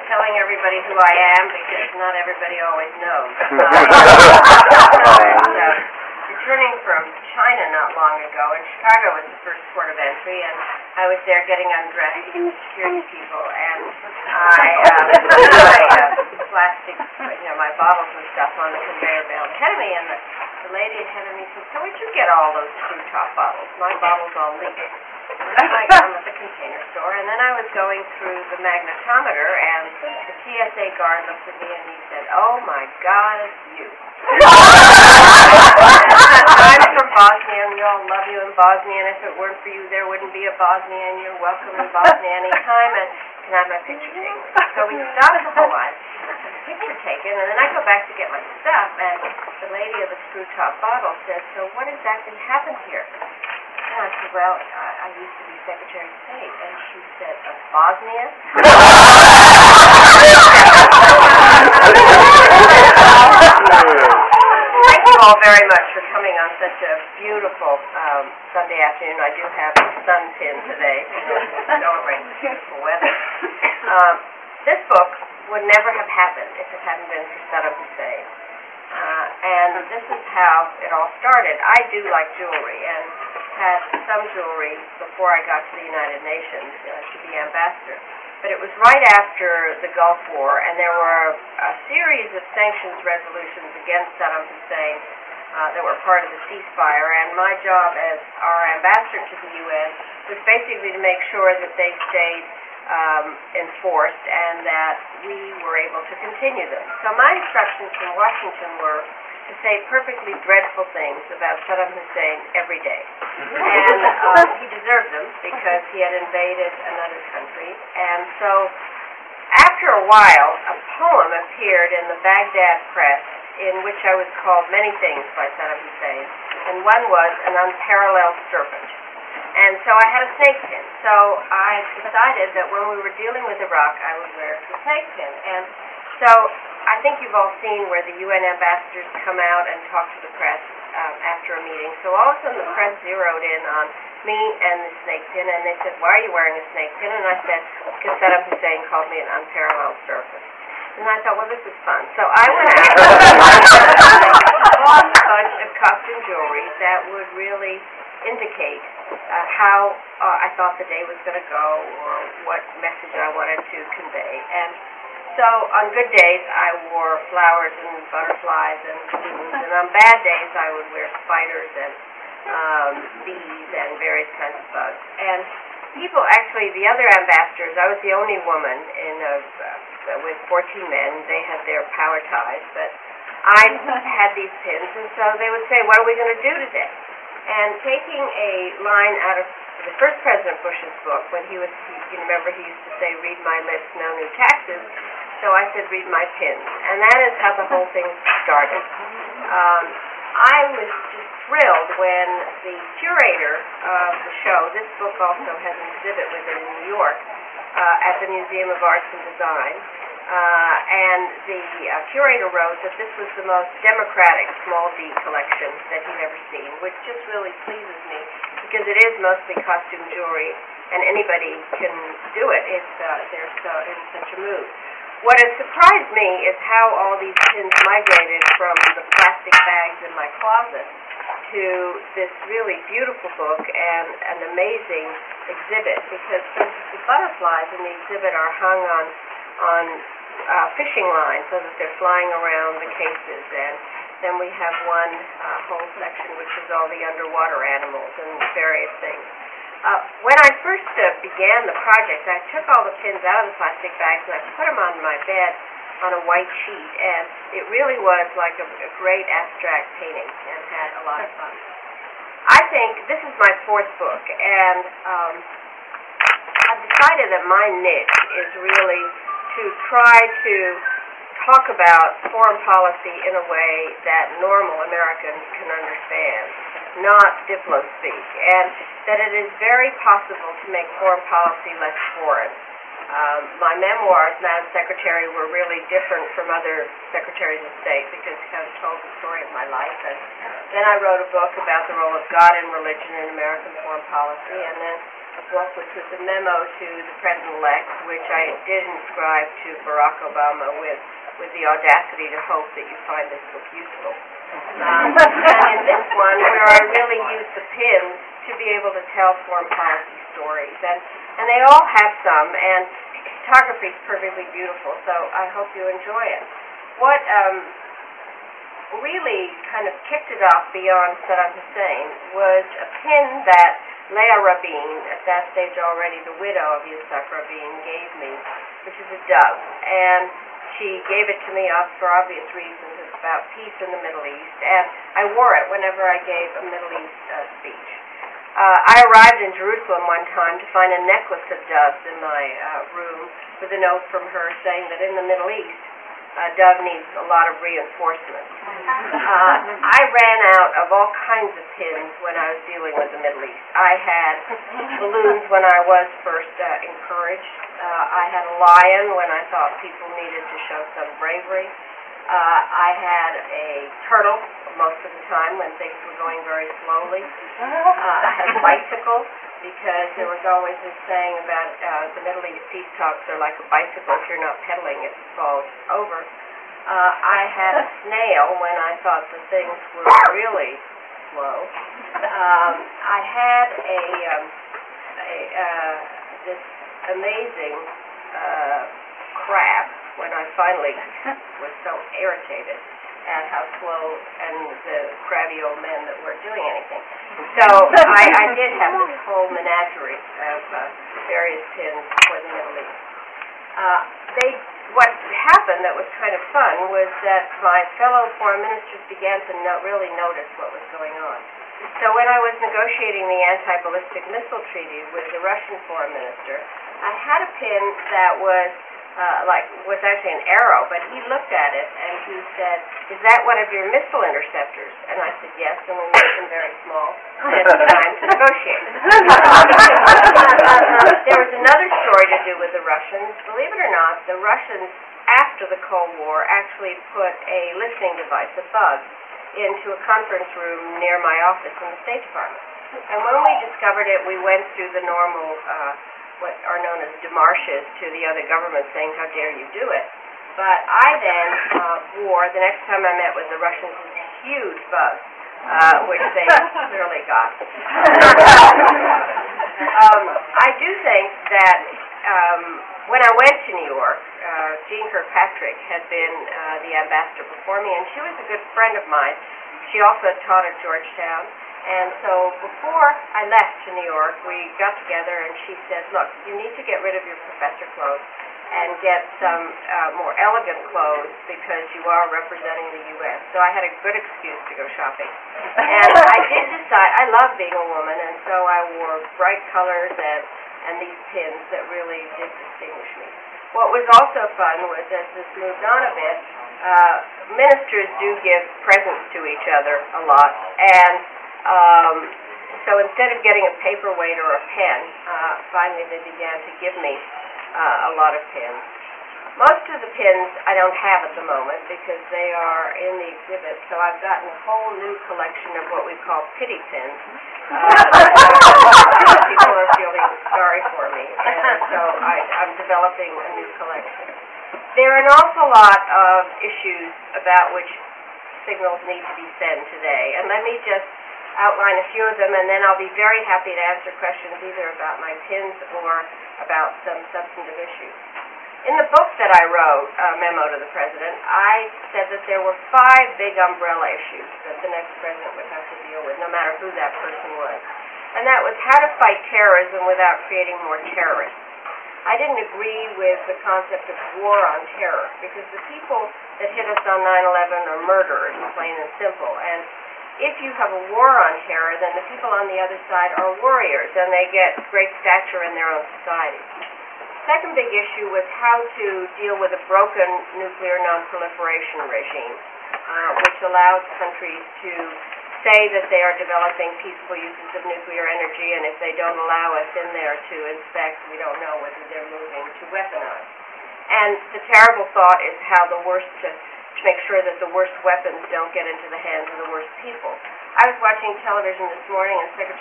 telling everybody who I am, because not everybody always knows. Returning from China not long ago, and Chicago was the first port of entry, and I was there getting undressed with security people, and plastic, my bottles and stuff on the conveyor belt ahead of me, and the lady ahead of me said, "So where'd you get all those screw top bottles? My bottles all leaked." And I got them at the container store, and then I was going through the magnetometer, and the TSA guard looked at me and he said, "Oh my God, it's you." I'm from Bosnia, and we all love you in Bosnia, and if it weren't for you, there wouldn't be a Bosnia, and you're welcome in Bosnia anytime, and can I have my picture taken? So we stopped the whole line, picture taken, and then I go back to get my stuff, and the lady of the screw top bottle says, "So what exactly happened here?" And I said, "Well, I used to be Secretary of State." And she said, "Of Bosnia?" Thank you all very much for coming on such a beautiful Sunday afternoon. I do have a sun pin today to celebrate the beautiful weather. This book would never have happened if it hadn't been for Saddam Hussein. And this is how it all started. I do like jewelry, and had some jewelry before I got to the United Nations to be ambassador. But it was right after the Gulf War, and there were a series of sanctions resolutions against Saddam Hussein that were part of the ceasefire, and my job as our ambassador to the UN was basically to make sure that they stayed enforced and that we were able to continue them. So my instructions from Washington were to say perfectly dreadful things about Saddam Hussein every day. And he deserved them because he had invaded another country. And so after a while, a poem appeared in the Baghdad press in which I was called many things by Saddam Hussein, and one was an unparalleled serpent. And so I had a snake pin. So I decided that when we were dealing with Iraq, I would wear the snake pin. And so I think you've all seen where the UN ambassadors come out and talk to the press after a meeting. So all of a sudden the press zeroed in on me and the snake pin, and they said, "Why are you wearing a snake pin?" And I said, "Because Saddam Hussein called me an unparalleled serpent." And I thought, well, this is fun. So I went out and bought a bunch of costume jewelry that would really indicate how I thought the day was going to go or what message I wanted to convey. And so on good days, I wore flowers and butterflies and balloons, and on bad days, I would wear spiders and bees and various kinds of bugs. And people, actually, the other ambassadors, I was the only woman with 14 men. They had their power ties, but I had these pins, and so they would say, "What are we going to do today?" And taking a line out of the first President Bush's book, when you remember he used to say, "Read my lips, no new taxes." So I said, "Read my pins." And that is how the whole thing started. I was just thrilled when the curator of the show, this book also has an exhibit with it in New York, at the Museum of Arts and Design, and the curator wrote that this was the most democratic small D collection that he'd ever seen, which just really pleases me because it is mostly costume jewelry, and anybody can do it if they're so in such a mood. What has surprised me is how all these pins migrated from the plastic bags in my closet to this really beautiful book and an amazing exhibit, because the butterflies in the exhibit are hung on fishing lines so that they're flying around the cases, and then we have one whole section which is all the underwater animals and various things. When I first began the project, I took all the pins out of the plastic bags and I put them on my bed on a white sheet, and it really was like a great abstract painting and had a lot of fun. I think this is my fourth book, and I've decided that my niche is really to try to talk about foreign policy in a way that normal Americans can understand, not diplo-speak, and that it is very possible to make foreign policy less foreign. My memoirs, Madam Secretary, were really different from other Secretaries of State because it kind of told the story of my life. And then I wrote a book about the role of God and religion in American foreign policy, and then a book which was a memo to the President-elect, which I did inscribe to Barack Obama with the audacity to hope that you find this book useful. And in this one, where I really use the pins to be able to tell foreign policy stories. And they all have some, and photography is perfectly beautiful, so I hope you enjoy it. What really kind of kicked it off beyond Saddam Hussein was a pin that Leah Rabin, at that stage already the widow of Yitzhak Rabin, gave me, which is a dove. And she gave it to me for obvious reasons. It's about peace in the Middle East, and I wore it whenever I gave a Middle East speech. I arrived in Jerusalem one time to find a necklace of doves in my room with a note from her saying that in the Middle East, a dove needs a lot of reinforcement. I ran out of all kinds of pins when I was dealing with the Middle East. I had balloons when I was first encouraged. I had a lion when I thought people needed to show some bravery. I had a turtle most of the time when things were going very slowly. I had a bicycle because there was always this saying about the Middle East peace talks are like a bicycle. If you're not pedaling, it falls over. I had a snail when I thought the things were really slow. I had this amazing crab when I finally was so irritated at how slow and the crabby old men that weren't doing anything. So I did have this whole menagerie of various pins for the Middle East. What happened that was kind of fun was that my fellow foreign ministers began to really notice what was going on. So when I was negotiating the anti-ballistic missile treaty with the Russian foreign minister, I had a pin that was actually an arrow, but he looked at it and he said, "Is that one of your missile interceptors?" And I said, "Yes," and we made them very small. And it's time to negotiate. There was another story to do with the Russians. Believe it or not, the Russians, after the Cold War, actually put a listening device, a bug, into a conference room near my office in the State Department. And when we discovered it, we went through the normal what are known as demarches to the other governments saying, "How dare you do it?" But I then wore, the next time I met with the Russians, this huge bug, which they clearly got. I do think that when I went to New York, Jean Kirkpatrick had been the ambassador before me, and she was a good friend of mine. She also taught at Georgetown. And so before I left to New York, we got together and she said, "Look, you need to get rid of your professor clothes and get some more elegant clothes because you are representing the U.S. So I had a good excuse to go shopping. And I did decide, I love being a woman, and so I wore bright colors and these pins that really did distinguish me. What was also fun was, as this moved on a bit, ministers do give presents to each other a lot, and so instead of getting a paperweight or a pen, finally they began to give me a lot of pins. Most of the pins I don't have at the moment because they are in the exhibit, so I've gotten a whole new collection of what we call pity pins. People are feeling sorry for me, and so I'm developing a new collection. There are an awful lot of issues about which signals need to be sent today, and let me just outline a few of them, and then I'll be very happy to answer questions either about my pins or about some substantive issues. In the book that I wrote, Memo to the President, I said that there were 5 big umbrella issues that the next president would have to deal with, no matter who that person was. And that was how to fight terrorism without creating more terrorists. I didn't agree with the concept of war on terror, because the people that hit us on 9/11 are murderers, plain and simple. And if you have a war on terror, then the people on the other side are warriors, and they get great stature in their own society. Second big issue was how to deal with a broken nuclear non-proliferation regime, which allows countries to say that they are developing peaceful uses of nuclear energy, and if they don't allow us in there to inspect, we don't know whether they're moving to weaponize. And the terrible thought is how to make sure that the worst weapons don't get into the hands of the worst people. I was watching television this morning, and Secretary